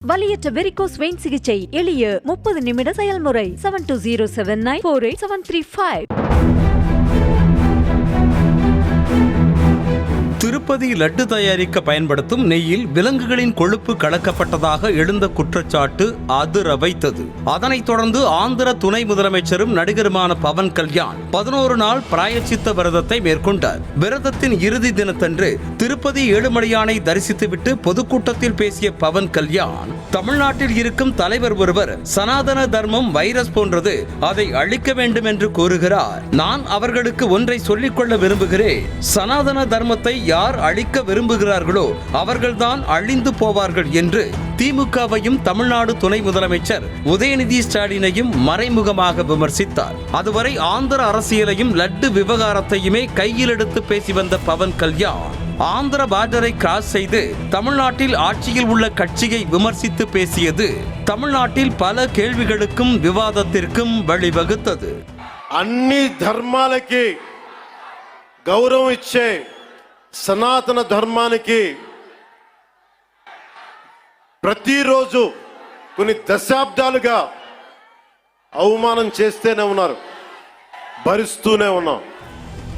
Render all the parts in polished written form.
வலியற்ற varicose vein சிகிச்சை எளிய 30 நிமிட செயல்முறை 7207948735. திருப்பதி லட்டு தயாரிக்க பயன்படுத்தும் நெய்யில் விலங்குகளின் கொழுப்பு கலக்கப்பட்டதாக எழுந்த குற்றச்சாட்டு அதிர வைத்தது. அதனைத் தொடர்ந்து ஆந்திர துணை முதலமைச்சரும் நடிகருமான பவன் கல்யாண் 11 நாள் பிராயச்சித்த விரதத்தை மேற்கொண்டார். விரதத்தின் இறுதி தினத்தன்று திருப்பதி ஏழுமலையானை தரிசித்துவிட்டு பொதுக்கூட்டத்தில் பேசிய பவன் கல்யாண், தமிழ்நாட்டில் இருக்கும் தலைவர் ஒருவர் சனாதன தர்மம் வைரஸ் போன்றது, அதை அழிக்க வேண்டும் என்று கூறுகிறார். நான் அவர்களுக்கு ஒன்றை சொல்லிக்கொள்ள விரும்புகிறேன். சனாதன தர்மத்தை யார் அழிக்க விரும்புகிறார்களோ அவர்கள்தான் அழிந்து போவார்கள் என்று திமுகவையும் தமிழ்நாடு துணை முதலமைச்சர் உதயநிதி ஸ்டாலினையும் மறைமுகமாக விமர்சித்தார். அதுவரை ஆந்திர அரசியலையும் லட்டு விவகாரத்தையுமே கையில் எடுத்து பேசி வந்த பவன் கல்யாண் ஆந்திர பார்டரை கிராஸ் செய்து தமிழ்நாட்டில் ஆட்சியில் உள்ள கட்சியை விமர்சித்து பேசியது தமிழ்நாட்டில் பல கேள்விகளுக்கும் விவாதத்திற்கும் வழிவகுத்தது. అన్ని ధర్మాలకి గౌరవం ఇచ్చే సనాతన ధర్మానికి ప్రతిరోజు కొన్ని దశాబ్దాలుగా అవమానం చేస్తూనే ఉన్నారు, భరిస్తూనే ఉన్నాం.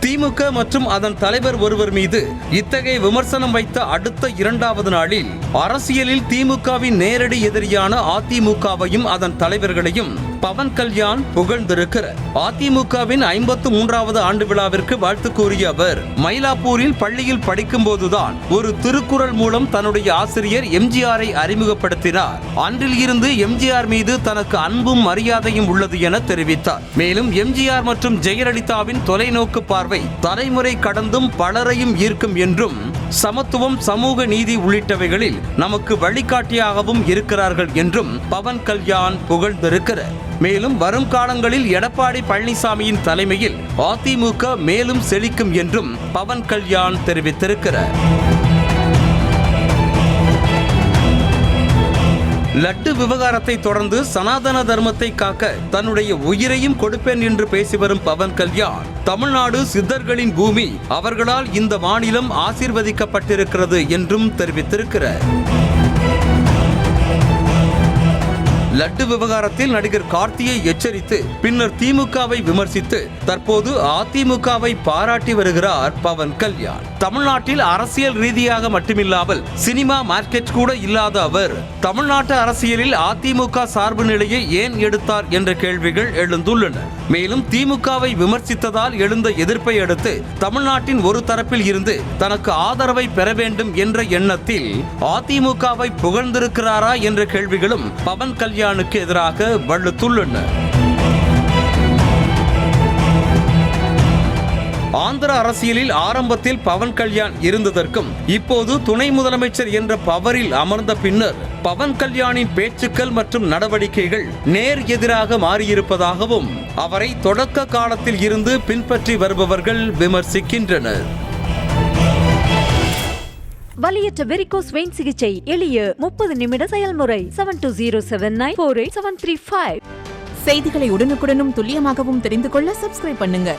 திமுக மற்றும் அதன் தலைவர் ஒருவர் மீது இத்தகைய விமர்சனம் வைத்த அடுத்த 2வது நாளில் அரசியலில் திமுகவின் நேரடி எதிரியான அதிமுகவையும் அதன் தலைவர்களையும் பவன் கல்யாண் புகழ்ந்திருக்கிறார். அதிமுகவின் 53வது ஆண்டு விழாவிற்கு வாழ்த்து கூறிய அவர், மயிலாப்பூரில் பள்ளியில் படிக்கும் போதுதான் ஒரு திருக்குறள் மூலம் தன்னுடைய ஆசிரியர் எம்ஜிஆரை அறிமுகப்படுத்தினார். அன்றில் இருந்து எம்ஜிஆர் மீது தனக்கு அன்பும் மரியாதையும் உள்ளது என தெரிவித்தார். மேலும் எம்ஜிஆர் மற்றும் ஜெயலலிதாவின் தொலைநோக்கு பார்வை தலைமுறை கடந்தும் பலரையும் ஈர்க்கும் என்றும், சமத்துவம், சமூக நீதி உள்ளிட்டவைகளில் நமக்கு வழிகாட்டியாகவும் இருக்கிறார்கள் என்றும் பவன் கல்யாண் புகழ்ந்திருக்கிறார். மேலும் வரும் காலங்களில் எடப்பாடி பழனிசாமியின் தலைமையில் அதிமுக மேலும் செழிக்கும் என்றும் பவன் கல்யாண் தெரிவித்திருக்கிறார். லட்டு விவகாரத்தை தொடர்ந்து சனாதன தர்மத்தை காக்க தன்னுடைய உயிரையும் கொடுப்பேன் என்று பேசி வரும் பவன் கல்யாண், தமிழ்நாடு சித்தர்களின் பூமி, அவர்களால் இந்த மாநிலம் ஆசீர்வதிக்கப்பட்டிருக்கிறது என்றும் தெரிவித்திருக்கிறார். லட்டு விவகாரத்தில் நடிகர் கார்த்தியை எச்சரித்து பின்னர் திமுகவை விமர்சித்து தற்போது அதிமுகவை பாராட்டி வருகிறார் பவன் கல்யாண். தமிழ்நாட்டில் அரசியல் ரீதியாக மட்டுமில்லாமல் சினிமா மார்க்கெட் கூட இல்லாத அவர் தமிழ்நாட்டு அரசியலில் அதிமுக சார்பு நிலையை ஏன் எடுத்தார் என்ற கேள்விகள் எழுந்துள்ளன. மேலும் திமுகவை விமர்சித்ததால் எழுந்த எதிர்ப்பை அடுத்து தமிழ்நாட்டின் ஒரு தரப்பில் இருந்து தனக்கு ஆதரவை பெற வேண்டும் என்ற எண்ணத்தில் அதிமுகவை புகழ்ந்திருக்கிறாரா என்ற கேள்விகளும் பவன் கல்யாணுக்கு எதிராக வலுத்துள்ளன. ஆந்திர அரசியலில் ஆரம்பத்தில் பவன் கல்யாண் இருந்ததற்கும் இப்போது துணை முதலமைச்சர் என்ற பவரில் அமர்ந்த பின்னர் பவன் கல்யாணின் பேச்சுக்கள் மற்றும் நடவடிக்கைகள் நேர் எதிராக மாறியிருப்பதாகவும் அவரை தொடக்க காலத்தில் இருந்து பின்பற்றி வருபவர்கள் விமர்சிக்கின்றனர். வலியற்ற வெரிகோஸ் வெயின் சிகிச்சை எளிய 30 நிமிட செயல்முறை 7207948735. செய்திகளை உடனுக்குடனும் துல்லியமாகவும் தெரிந்து கொள்ள சப்ஸ்கிரைப் பண்ணுங்க.